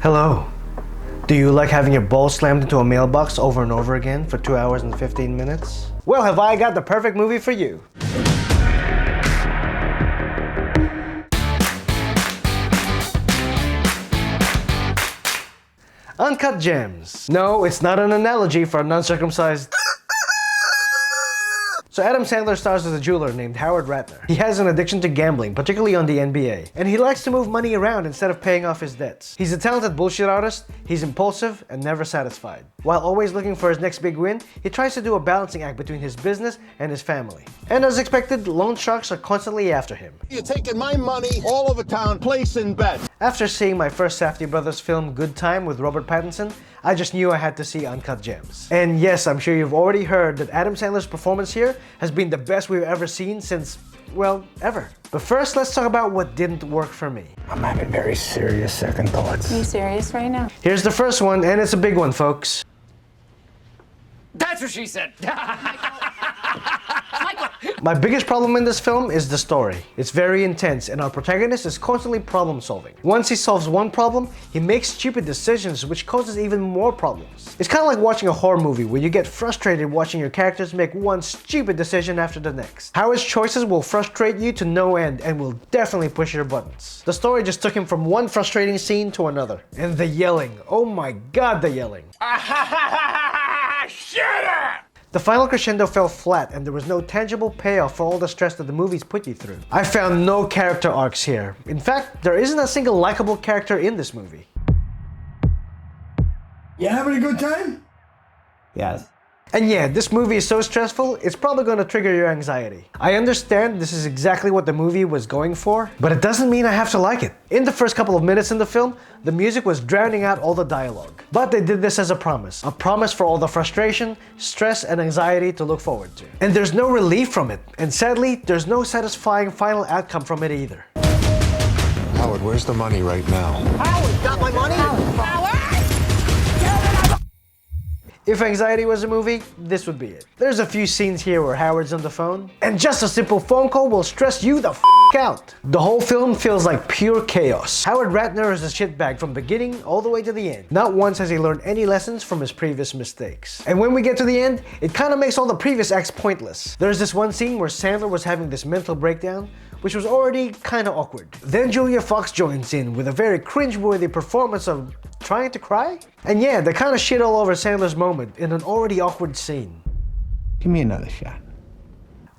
Hello. Do you like having your balls slammed into a mailbox over and over again for 2 hours and 15 minutes? Well, have I got the perfect movie for you. Uncut Gems. No, it's not an analogy for an uncircumcised... So Adam Sandler stars as a jeweler named Howard Ratner. He has an addiction to gambling, particularly on the NBA, and he likes to move money around instead of paying off his debts. He's a talented bullshit artist, he's impulsive and never satisfied. While always looking for his next big win, he tries to do a balancing act between his business and his family. And as expected, loan sharks are constantly after him. You're taking my money all over town, placing bets. After seeing my first Safdie brothers film Good Time with Robert Pattinson, I just knew I had to see Uncut Gems. And yes, I'm sure you've already heard that Adam Sandler's performance here has been the best we've ever seen since, well, ever. But first, let's talk about what didn't work for me. I'm having very serious second thoughts. Are you serious right now? Here's the first one, and it's a big one, folks. That's what she said. My biggest problem in this film is the story. It's very intense, and our protagonist is constantly problem solving. Once he solves one problem, he makes stupid decisions which causes even more problems. It's kind of like watching a horror movie where you get frustrated watching your characters make one stupid decision after the next. Howard's choices will frustrate you to no end and will definitely push your buttons. The story just took him from one frustrating scene to another. And the yelling. Oh my god, the yelling. Shut up! The final crescendo fell flat and there was no tangible payoff for all the stress that the movies put you through. I found no character arcs here. In fact, there isn't a single likable character in this movie. You having a good time? Yes. And yeah, this movie is so stressful, it's probably going to trigger your anxiety. I understand this is exactly what the movie was going for, but it doesn't mean I have to like it. In the first couple of minutes in the film, the music was drowning out all the dialogue. But they did this as a promise for all the frustration, stress, and anxiety to look forward to. And there's no relief from it, and sadly, there's no satisfying final outcome from it either. Howard, where's the money right now? Howard, got my money? Howard! If anxiety was a movie, this would be it. There's a few scenes here where Howard's on the phone, and just a simple phone call will stress you the out. The whole film feels like pure chaos. Howard Ratner is a shitbag from beginning all the way to the end. Not once has he learned any lessons from his previous mistakes. And when we get to the end, it kind of makes all the previous acts pointless. There's this one scene where Sandler was having this mental breakdown, which was already kind of awkward. Then Julia Fox joins in with a very cringe-worthy performance of trying to cry? And yeah, they kind of shit all over Sandler's moment in an already awkward scene. Give me another shot.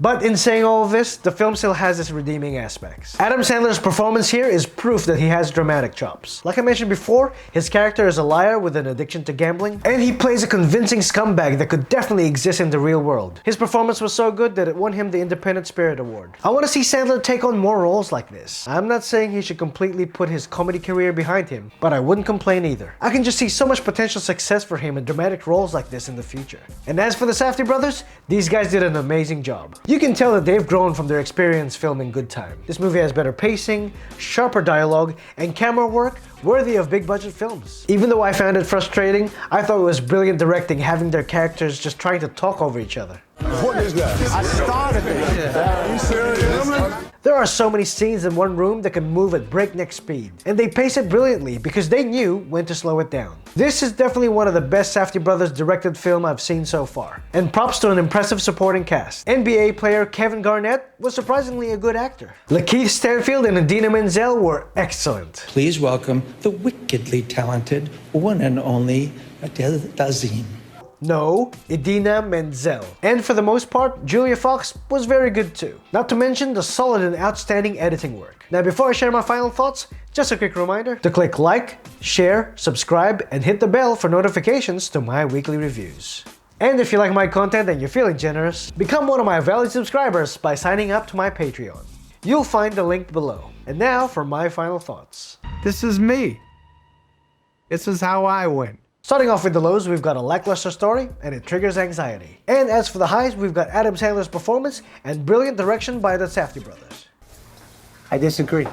But in saying all of this, the film still has its redeeming aspects. Adam Sandler's performance here is proof that he has dramatic chops. Like I mentioned before, his character is a liar with an addiction to gambling, and he plays a convincing scumbag that could definitely exist in the real world. His performance was so good that it won him the Independent Spirit Award. I want to see Sandler take on more roles like this. I'm not saying he should completely put his comedy career behind him, but I wouldn't complain either. I can just see so much potential success for him in dramatic roles like this in the future. And as for the Safdie brothers, these guys did an amazing job. You can tell that they've grown from their experience filming Good Time. This movie has better pacing, sharper dialogue, and camera work worthy of big budget films. Even though I found it frustrating, I thought it was brilliant directing having their characters just trying to talk over each other. What is that? I started it. Are you serious? There are so many scenes in one room that can move at breakneck speed, and they pace it brilliantly because they knew when to slow it down. This is definitely one of the best Safdie brothers directed film I've seen so far. And props to an impressive supporting cast. NBA player Kevin Garnett was surprisingly a good actor. Lakeith Stanfield and Idina Menzel were excellent. Please welcome the wickedly talented one and only Adele Dazeem. No, Idina Menzel. And for the most part, Julia Fox was very good too. Not to mention the solid and outstanding editing work. Now before I share my final thoughts, just a quick reminder to click like, share, subscribe, and hit the bell for notifications to my weekly reviews. And if you like my content and you're feeling generous, become one of my valued subscribers by signing up to my Patreon. You'll find the link below. And now for my final thoughts. This is me. This is how I win. Starting off with the lows, we've got a lackluster story, and it triggers anxiety. And as for the highs, we've got Adam Sandler's performance and brilliant direction by the Safdie brothers. I disagree.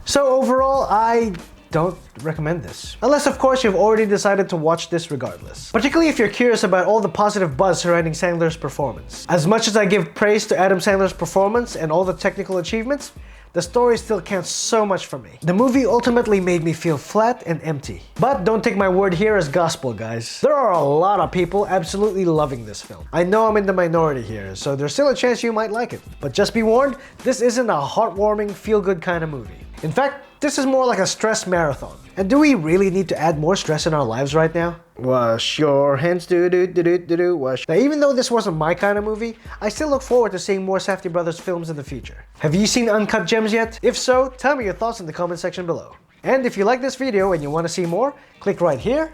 So overall, I don't recommend this. Unless of course you've already decided to watch this regardless. Particularly if you're curious about all the positive buzz surrounding Sandler's performance. As much as I give praise to Adam Sandler's performance and all the technical achievements, the story still counts so much for me. The movie ultimately made me feel flat and empty. But don't take my word here as gospel, guys. There are a lot of people absolutely loving this film. I know I'm in the minority here, so there's still a chance you might like it. But just be warned, this isn't a heartwarming, feel-good kind of movie. In fact, this is more like a stress marathon. And do we really need to add more stress in our lives right now? Wash your hands, wash. Now, even though this wasn't my kind of movie, I still look forward to seeing more Safdie Brothers films in the future. Have you seen Uncut Gems yet? If so, tell me your thoughts in the comment section below. And if you like this video and you want to see more, click right here,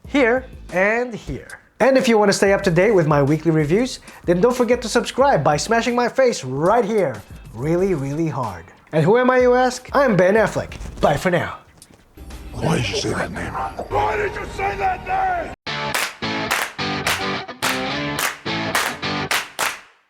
here, and here. And if you want to stay up to date with my weekly reviews, then don't forget to subscribe by smashing my face right here, really, really hard. And who am I, you ask? I'm Ben Affleck. Bye for now. Why did you say that name? Why did you say that name?